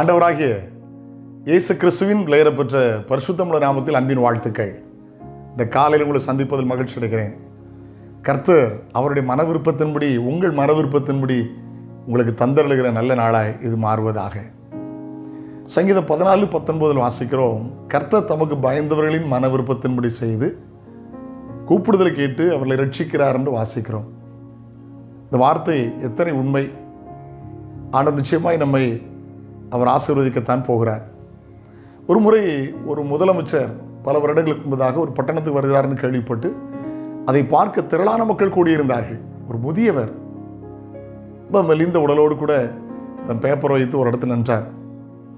ஆண்டவராகிய இயேசு கிறிஸ்துவின் விலையேறப்பெற்ற பரிசுத்தமுள்ள நாமத்தில் அன்பின் வாழ்த்துக்கள். இந்த காலையில் உங்களை சந்திப்பதில் மகிழ்ச்சி அடைகிறேன். கர்த்தர் அவருடைய மன விருப்பத்தின்படி, உங்கள் மன விருப்பத்தின்படி உங்களுக்கு தந்தருளுகிற நல்ல நாளாய் இது மாறுவதாக. சங்கீதம் 14:19 வாசிக்கிறோம், கர்த்தர் தமக்கு பயந்தவர்களின் மன விருப்பத்தின்படி செய்து கூப்பிடுதலை கேட்டு அவர்களை ரட்சிக்கிறார் என்று வாசிக்கிறோம். இந்த வார்த்தை எத்தனை உண்மை! ஆண்டவர் நிச்சயமாய் நம்மை அவர் ஆசீர்வதிக்கத்தான் போகிறார். ஒரு முறை ஒரு முதலமைச்சர் பல வருடங்களுக்கு முன்பதாக ஒரு பட்டணத்துக்கு வருகிறார்னு கேள்விப்பட்டு அதை பார்க்க திரளான மக்கள் கூடியிருந்தார்கள். ஒரு முதியவர் ரொம்ப மெலிந்த உடலோடு கூட தன் பேப்பரை வைத்து ஒரு இடத்தில் நின்றார்.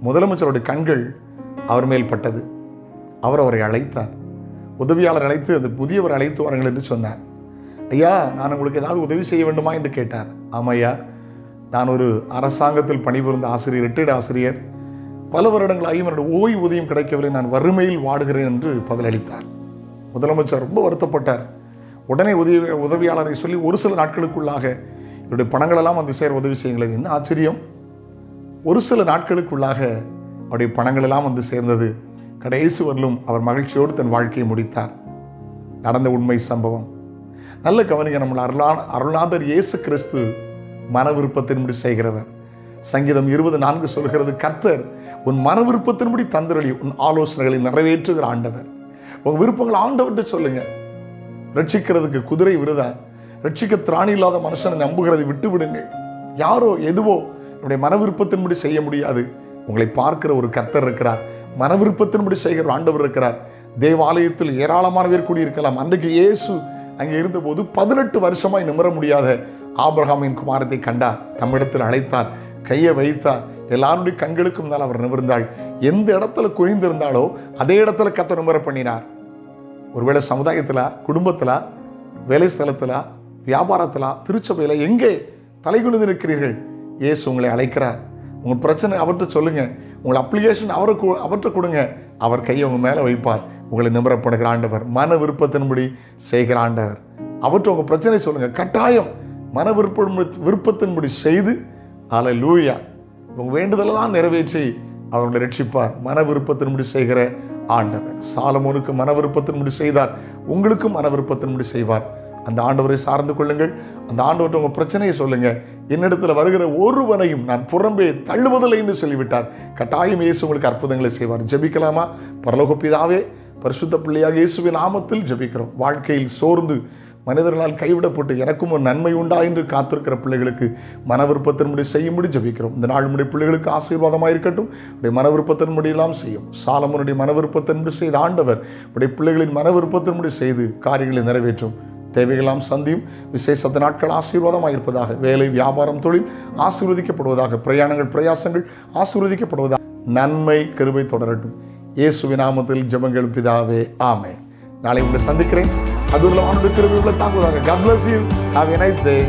முதலமைச்சருடைய கண்கள் அவர் மேல் பட்டது. அவர் அவரை அழைத்தார். உதவியாளர் அழைத்து அந்த முதியவர் அழைத்து வாருங்கள் என்று சொன்னார். ஐயா, நான் உங்களுக்கு ஏதாவது உதவி செய்ய வேண்டுமா என்று கேட்டார். ஆமையா, நான் ஒரு அரசாங்கத்தில் பணிபுரிந்த ஆசிரியர், ரிட்டையர்டு ஆசிரியர். பல வருடங்களாகியும் என்னுடைய ஓய்வூதியம் கிடைக்கவில்லை, நான் வறுமையில் வாடுகிறேன் என்று பதிலளித்தார். முதலமைச்சர் ரொம்ப வருத்தப்பட்டார். உடனே உதவியாளரை சொல்லி ஒரு சில நாட்களுக்குள்ளாக என்னுடைய பணங்களெல்லாம் வந்து சேர உதவி செய்யுங்களேன். என்ன ஆச்சரியம்! ஒரு சில நாட்களுக்குள்ளாக அவருடைய பணங்களெல்லாம் வந்து சேர்ந்தது. கடைசி வரலும் அவர் மகிழ்ச்சியோடு தன் வாழ்க்கையை முடித்தார். நடந்த உண்மை சம்பவம். நல்ல கவனிக்க, நம்மள அருளாதர் இயேசு கிறிஸ்து மன விருப்பத்தின்படி செய்கிறவர். சங்கீதம் 20:4 சொல்கிறது, கர்த்தர் உன் மன விருப்பத்தின்படி தந்தருளி உன் ஆலோசனைகளை நிறைவேற்றுகிற ஆண்டவர். உங்க விருப்பங்கள் ஆண்டவர்கிட்ட சொல்லுங்க. ரட்சிக்கிறதுக்கு குதிரை விருதா? ரட்சிக்க திராணி இல்லாத மனுஷனை நம்புகிறதை விட்டு விடுங்க. யாரோ எதுவோ நம்முடைய மன விருப்பத்தின்படி செய்ய முடியாது. உங்களை பார்க்கிற ஒரு கர்த்தர் இருக்கிறார். மன விருப்பத்தின்படி செய்கிற ஆண்டவர் இருக்கிறார். தேவாலயத்தில் ஏராளமான பேர் கூடியிருக்கலாம். அன்றைக்கு இயேசு அங்கே இருந்தபோது 18 வருஷமாய் நிமிர முடியாத ஆபிரகாமின் குமாரத்தை கண்டார். தம்மிடத்தில் அழைத்தார், கையை வைத்தார். எல்லாருடைய கண்களுக்கு முன்னால் அவர் நிமிர்ந்தாள். எந்த இடத்துல குனிந்திருந்தாலோ அதே இடத்துல கர்த்தர் நிமிர பண்ணினார். ஒருவேளை சமுதாயத்தில், குடும்பத்தில், வேலை ஸ்தலத்தில், வியாபாரத்தில், திருச்சபையில் எங்கே தலைகுனிந்து இருக்கிறீர்கள், இயேசு உங்களை அழைக்கிறார். உங்கள் பிரச்சனை அவர்கிட்ட சொல்லுங்க. உங்கள் அப்ளிகேஷன் அவர்கிட்ட கொடுங்க. அவர் கையை உங்கள் மேலே வைப்பார். உங்களை நிமிரப்படுகிற ஆண்டவர், மன விருப்பத்தின்படி செய்கிற ஆண்டவர். அவர்கிட்ட உங்கள் பிரச்சனை சொல்லுங்க. கட்டாயம் மன விருப்பத்தின்படி செய்து அல்லேலூயா உங்கள் வேண்டுதலெல்லாம் நிறைவேற்றி அவர்களை ரட்சிப்பார். மன விருப்பத்தின்படி செய்கிற ஆண்டவர். சாலமோனுக்கு மன விருப்பத்தின்படி செய்தார், உங்களுக்கும் மன விருப்பத்தின்படி செய்வார். அந்த ஆண்டவரை சார்ந்து கொள்ளுங்கள். அந்த ஆண்டவர்கிட்ட உங்கள் பிரச்சனையை சொல்லுங்க. என்னிடத்தில் வருகிற ஒருவனையும் நான் புறம்பே தள்ளுவதில்லை என்று சொல்லிவிட்டார். கட்டாயம் இயேசு உங்களுக்கு அற்புதங்களை செய்வார். ஜெபிக்கலாமா? பரலோக பிதாவே, பரிசுத்த பிள்ளையாக இயேசுவின் நாமத்தில் ஜெபிக்கிறோம். வாழ்க்கையில் சோர்ந்து மனிதர்களால் கைவிடப்பட்டு எனக்கும் ஒரு நன்மை உண்டா என்று காத்திருக்கிற பிள்ளைகளுக்கு மன விருப்பத்தின்படி செய்யும்படி ஜெபிக்கிறோம். இந்த நாள் முடி பிள்ளைகளுக்கு ஆசீர்வாதமாக இருக்கட்டும். உடைய மன விருப்பத்தின்படி எல்லாம் செய்யும். சாலமோனுடைய மன விருப்பத்தின்படி செய்த ஆண்டவர் உடைய பிள்ளைகளின் மன விருப்பத்தின்படி செய்து காரியங்களை நிறைவேற்றும். தேவைகளாம் சந்தியும். விசேஷத்த நாட்கள் ஆசீர்வாதமாக இருப்பதாக. வேலை, வியாபாரம், தொழில் ஆசீர்வதிக்கப்படுவதாக. பிரயாணங்கள், பிரயாசங்கள் ஆசீர்வதிக்கப்படுவதாக. நன்மை, கிருபை தொடரட்டும். இயேசுவின் நாமத்தில் ஜெபங்கள் பிதாவே, ஆமென். நாளை உங்களை சந்திக்கிறேன். அது கிருபை உள்ள தாங்குவதாக. God bless you. Have a nice day.